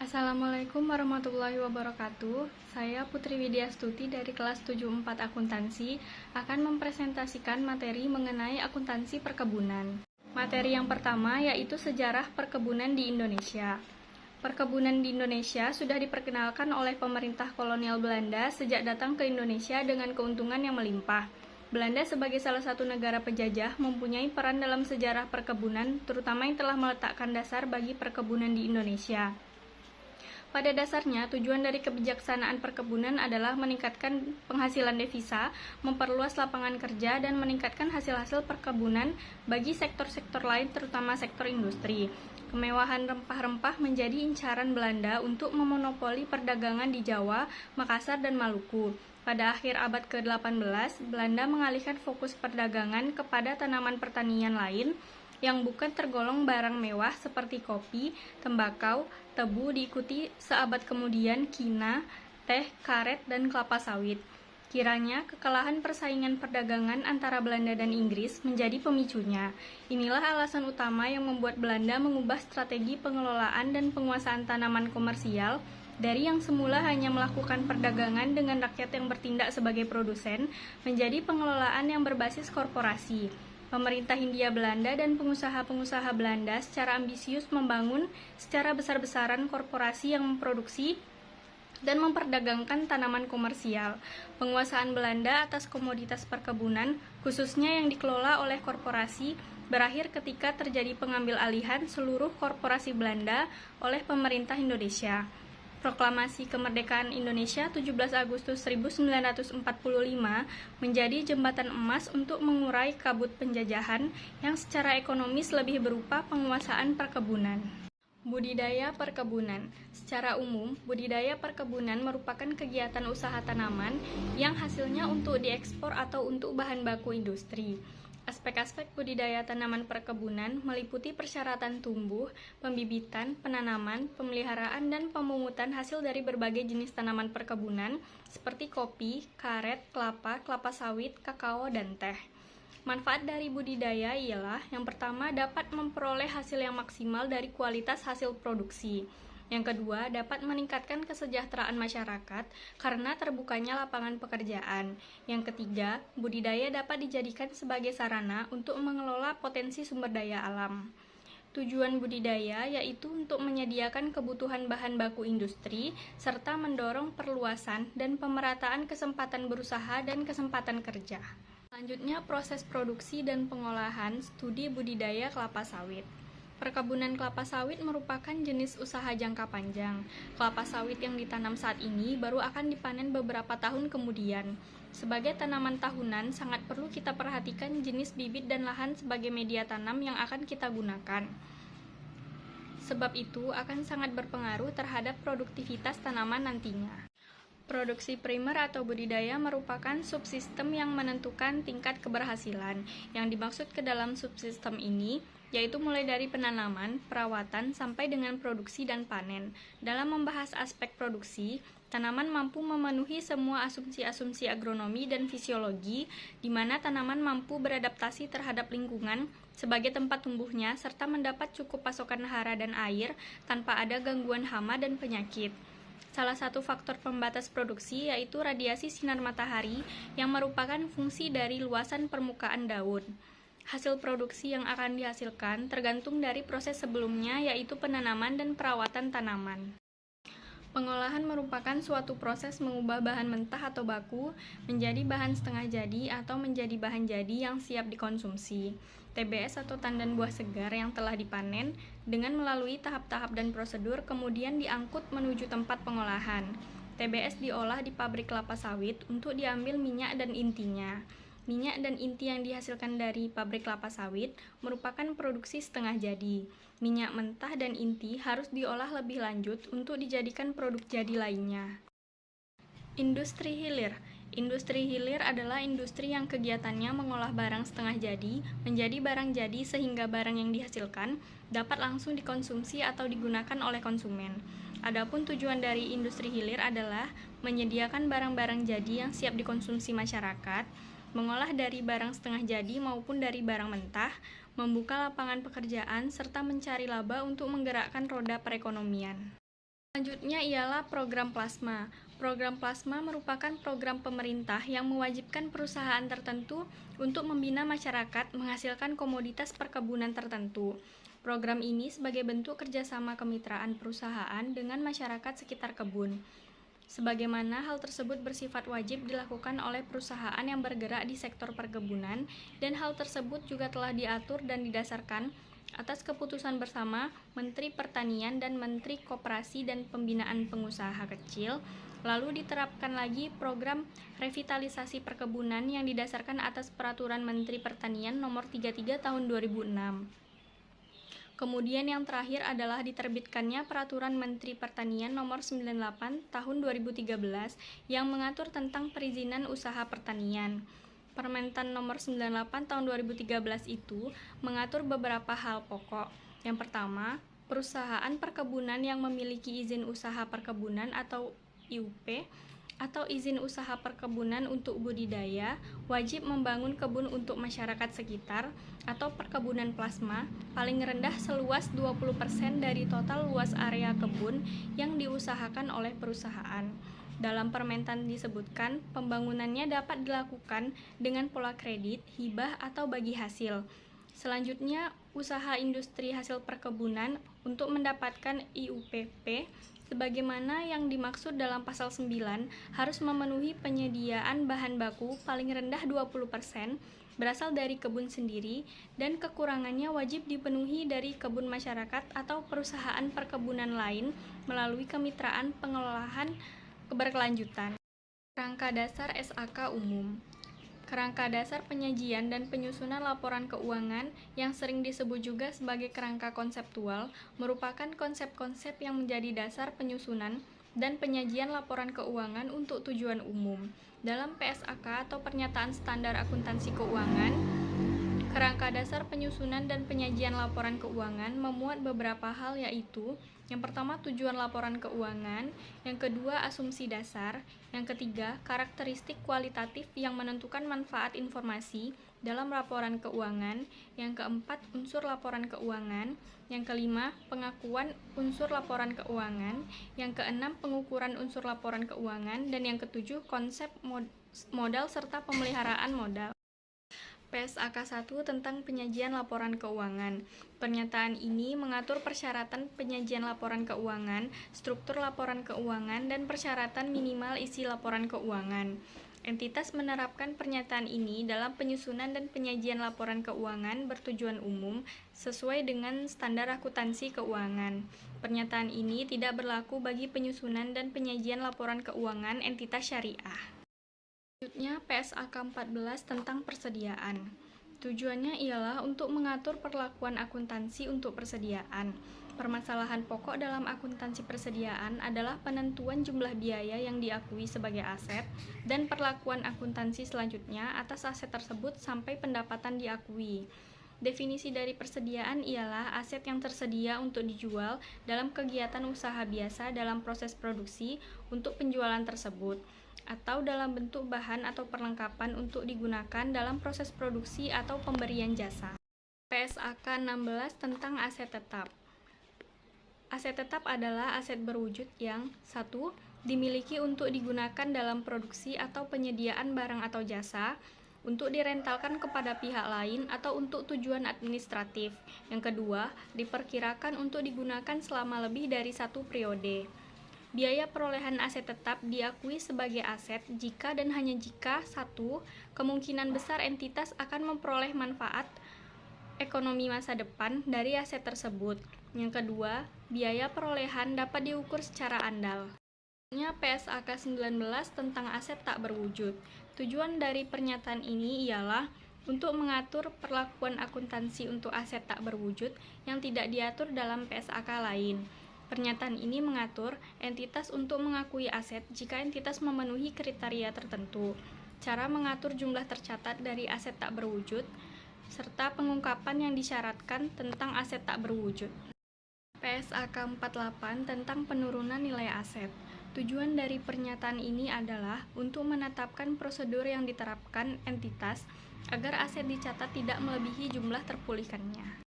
Assalamualaikum warahmatullahi wabarakatuh. Saya Putri Widyastuti dari kelas 74 Akuntansi akan mempresentasikan materi mengenai akuntansi perkebunan. Materi yang pertama yaitu sejarah perkebunan di Indonesia. Perkebunan di Indonesia sudah diperkenalkan oleh pemerintah kolonial Belanda sejak datang ke Indonesia dengan keuntungan yang melimpah. Belanda sebagai salah satu negara penjajah mempunyai peran dalam sejarah perkebunan, terutama yang telah meletakkan dasar bagi perkebunan di Indonesia. Pada dasarnya, tujuan dari kebijaksanaan perkebunan adalah meningkatkan penghasilan devisa, memperluas lapangan kerja, dan meningkatkan hasil-hasil perkebunan bagi sektor-sektor lain, terutama sektor industri. Kemewahan rempah-rempah menjadi incaran Belanda untuk memonopoli perdagangan di Jawa, Makassar, dan Maluku. Pada akhir abad ke-18, Belanda mengalihkan fokus perdagangan kepada tanaman pertanian lain yang bukan tergolong barang mewah seperti kopi, tembakau, tebu, diikuti seabad kemudian kina, teh, karet, dan kelapa sawit. Kiranya kekalahan persaingan perdagangan antara Belanda dan Inggris menjadi pemicunya. Inilah alasan utama yang membuat Belanda mengubah strategi pengelolaan dan penguasaan tanaman komersial dari yang semula hanya melakukan perdagangan dengan rakyat yang bertindak sebagai produsen menjadi pengelolaan yang berbasis korporasi. Pemerintah Hindia Belanda dan pengusaha-pengusaha Belanda secara ambisius membangun secara besar-besaran korporasi yang memproduksi dan memperdagangkan tanaman komersial. Penguasaan Belanda atas komoditas perkebunan, khususnya yang dikelola oleh korporasi, berakhir ketika terjadi pengambil alihan seluruh korporasi Belanda oleh pemerintah Indonesia. Proklamasi Kemerdekaan Indonesia 17 Agustus 1945 menjadi jembatan emas untuk mengurai kabut penjajahan yang secara ekonomis lebih berupa penguasaan perkebunan. Budidaya perkebunan. Secara umum, budidaya perkebunan merupakan kegiatan usaha tanaman yang hasilnya untuk diekspor atau untuk bahan baku industri. Aspek-aspek budidaya tanaman perkebunan meliputi persyaratan tumbuh, pembibitan, penanaman, pemeliharaan, dan pemungutan hasil dari berbagai jenis tanaman perkebunan seperti kopi, karet, kelapa, kelapa sawit, kakao, dan teh. Manfaat dari budidaya ialah yang pertama dapat memperoleh hasil yang maksimal dari kualitas hasil produksi. Yang kedua, dapat meningkatkan kesejahteraan masyarakat karena terbukanya lapangan pekerjaan. Yang ketiga, budidaya dapat dijadikan sebagai sarana untuk mengelola potensi sumber daya alam. Tujuan budidaya yaitu untuk menyediakan kebutuhan bahan baku industri serta mendorong perluasan dan pemerataan kesempatan berusaha dan kesempatan kerja. Selanjutnya, proses produksi dan pengolahan studi budidaya kelapa sawit. Perkebunan kelapa sawit merupakan jenis usaha jangka panjang. Kelapa sawit yang ditanam saat ini baru akan dipanen beberapa tahun kemudian. Sebagai tanaman tahunan, sangat perlu kita perhatikan jenis bibit dan lahan sebagai media tanam yang akan kita gunakan. Sebab itu akan sangat berpengaruh terhadap produktivitas tanaman nantinya. Produksi primer atau budidaya merupakan subsistem yang menentukan tingkat keberhasilan. Yang dimaksud ke dalam subsistem ini yaitu mulai dari penanaman, perawatan, sampai dengan produksi dan panen. Dalam membahas aspek produksi, tanaman mampu memenuhi semua asumsi-asumsi agronomi dan fisiologi, di mana tanaman mampu beradaptasi terhadap lingkungan sebagai tempat tumbuhnya, serta mendapat cukup pasokan hara dan air tanpa ada gangguan hama dan penyakit. Salah satu faktor pembatas produksi yaitu radiasi sinar matahari yang merupakan fungsi dari luasan permukaan daun. Hasil produksi yang akan dihasilkan tergantung dari proses sebelumnya yaitu penanaman dan perawatan tanaman. Pengolahan merupakan suatu proses mengubah bahan mentah atau baku menjadi bahan setengah jadi atau menjadi bahan jadi yang siap dikonsumsi. TBS atau tandan buah segar yang telah dipanen dengan melalui tahap-tahap dan prosedur kemudian diangkut menuju tempat pengolahan. TBS diolah di pabrik kelapa sawit untuk diambil minyak dan intinya. Minyak dan inti yang dihasilkan dari pabrik kelapa sawit merupakan produksi setengah jadi. Minyak mentah dan inti harus diolah lebih lanjut untuk dijadikan produk jadi lainnya. Industri hilir. Industri hilir adalah industri yang kegiatannya mengolah barang setengah jadi menjadi barang jadi sehingga barang yang dihasilkan dapat langsung dikonsumsi atau digunakan oleh konsumen. Adapun tujuan dari industri hilir adalah menyediakan barang-barang jadi yang siap dikonsumsi masyarakat, mengolah dari barang setengah jadi maupun dari barang mentah, membuka lapangan pekerjaan, serta mencari laba untuk menggerakkan roda perekonomian. Selanjutnya ialah program plasma. Program plasma merupakan program pemerintah yang mewajibkan perusahaan tertentu untuk membina masyarakat menghasilkan komoditas perkebunan tertentu. Program ini sebagai bentuk kerjasama kemitraan perusahaan dengan masyarakat sekitar kebun. Sebagaimana hal tersebut bersifat wajib dilakukan oleh perusahaan yang bergerak di sektor perkebunan, dan hal tersebut juga telah diatur dan didasarkan atas keputusan bersama Menteri Pertanian dan Menteri Koperasi dan Pembinaan Pengusaha Kecil. Lalu diterapkan lagi program revitalisasi perkebunan yang didasarkan atas Peraturan Menteri Pertanian Nomor 33 Tahun 2006. Kemudian yang terakhir adalah diterbitkannya Peraturan Menteri Pertanian Nomor 98 Tahun 2013 yang mengatur tentang perizinan usaha pertanian. Permentan Nomor 98 Tahun 2013 itu mengatur beberapa hal pokok. Yang pertama, perusahaan perkebunan yang memiliki izin usaha perkebunan atau IUP atau izin usaha perkebunan untuk budidaya wajib membangun kebun untuk masyarakat sekitar atau perkebunan plasma paling rendah seluas 20% dari total luas area kebun yang diusahakan oleh perusahaan. Dalam permentan disebutkan, pembangunannya dapat dilakukan dengan pola kredit, hibah, atau bagi hasil. Selanjutnya, usaha industri hasil perkebunan untuk mendapatkan IUPP sebagaimana yang dimaksud dalam pasal 9 harus memenuhi penyediaan bahan baku paling rendah 20% berasal dari kebun sendiri dan kekurangannya wajib dipenuhi dari kebun masyarakat atau perusahaan perkebunan lain melalui kemitraan pengelolaan berkelanjutan. Kerangka dasar SAK umum. Kerangka dasar penyajian dan penyusunan laporan keuangan yang sering disebut juga sebagai kerangka konseptual merupakan konsep-konsep yang menjadi dasar penyusunan dan penyajian laporan keuangan untuk tujuan umum. Dalam PSAK atau Pernyataan Standar Akuntansi Keuangan, kerangka dasar penyusunan dan penyajian laporan keuangan memuat beberapa hal, yaitu yang pertama tujuan laporan keuangan, yang kedua asumsi dasar, yang ketiga karakteristik kualitatif yang menentukan manfaat informasi dalam laporan keuangan, yang keempat unsur laporan keuangan, yang kelima pengakuan unsur laporan keuangan, yang keenam pengukuran unsur laporan keuangan, dan yang ketujuh konsep modal serta pemeliharaan modal. PSAK 1 tentang penyajian laporan keuangan. Pernyataan ini mengatur persyaratan penyajian laporan keuangan, struktur laporan keuangan, dan persyaratan minimal isi laporan keuangan. Entitas menerapkan pernyataan ini dalam penyusunan dan penyajian laporan keuangan bertujuan umum sesuai dengan standar akuntansi keuangan. Pernyataan ini tidak berlaku bagi penyusunan dan penyajian laporan keuangan entitas syariah. Selanjutnya, PSAK 14 tentang persediaan. Tujuannya ialah untuk mengatur perlakuan akuntansi untuk persediaan. Permasalahan pokok dalam akuntansi persediaan adalah penentuan jumlah biaya yang diakui sebagai aset dan perlakuan akuntansi selanjutnya atas aset tersebut sampai pendapatan diakui. Definisi dari persediaan ialah aset yang tersedia untuk dijual dalam kegiatan usaha biasa dalam proses produksi untuk penjualan tersebut, atau dalam bentuk bahan atau perlengkapan untuk digunakan dalam proses produksi atau pemberian jasa. PSAK 16 tentang aset tetap. Aset tetap adalah aset berwujud yang 1. Dimiliki untuk digunakan dalam produksi atau penyediaan barang atau jasa, untuk direntalkan kepada pihak lain atau untuk tujuan administratif. Yang kedua, diperkirakan untuk digunakan selama lebih dari 1 periode. Biaya perolehan aset tetap diakui sebagai aset jika dan hanya jika 1. Kemungkinan besar entitas akan memperoleh manfaat ekonomi masa depan dari aset tersebut. Yang kedua, biaya perolehan dapat diukur secara andal. PSAK 19 tentang aset tak berwujud. Tujuan dari pernyataan ini ialah untuk mengatur perlakuan akuntansi untuk aset tak berwujud yang tidak diatur dalam PSAK lain. Pernyataan ini mengatur entitas untuk mengakui aset jika entitas memenuhi kriteria tertentu, cara mengatur jumlah tercatat dari aset tak berwujud, serta pengungkapan yang disyaratkan tentang aset tak berwujud. PSAK 48 tentang penurunan nilai aset. Tujuan dari pernyataan ini adalah untuk menetapkan prosedur yang diterapkan entitas agar aset dicatat tidak melebihi jumlah terpulihkannya.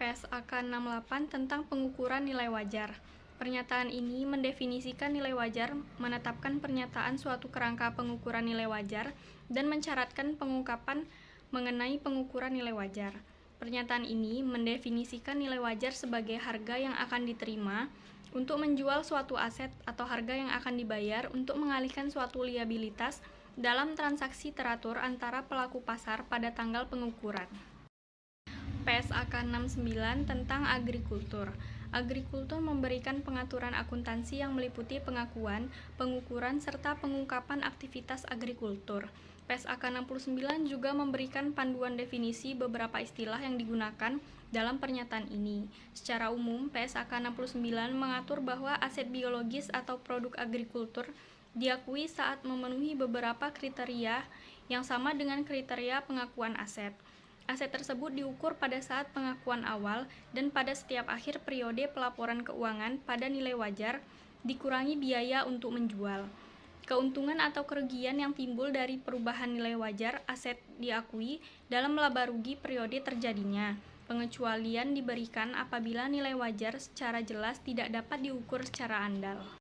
PSAK 68 tentang pengukuran nilai wajar. Pernyataan ini mendefinisikan nilai wajar, menetapkan pernyataan suatu kerangka pengukuran nilai wajar, dan mensyaratkan pengungkapan mengenai pengukuran nilai wajar. Pernyataan ini mendefinisikan nilai wajar sebagai harga yang akan diterima untuk menjual suatu aset atau harga yang akan dibayar untuk mengalihkan suatu liabilitas dalam transaksi teratur antara pelaku pasar pada tanggal pengukuran. PSAK 69 tentang agrikultur. Agrikultur memberikan pengaturan akuntansi yang meliputi pengakuan, pengukuran, serta pengungkapan aktivitas agrikultur. PSAK 69 juga memberikan panduan definisi beberapa istilah yang digunakan dalam pernyataan ini. Secara umum, PSAK 69 mengatur bahwa aset biologis atau produk agrikultur diakui saat memenuhi beberapa kriteria yang sama dengan kriteria pengakuan aset. Aset tersebut diukur pada saat pengakuan awal dan pada setiap akhir periode pelaporan keuangan pada nilai wajar, dikurangi biaya untuk menjual. Keuntungan atau kerugian yang timbul dari perubahan nilai wajar aset diakui dalam laba rugi periode terjadinya. Pengecualian diberikan apabila nilai wajar secara jelas tidak dapat diukur secara andal.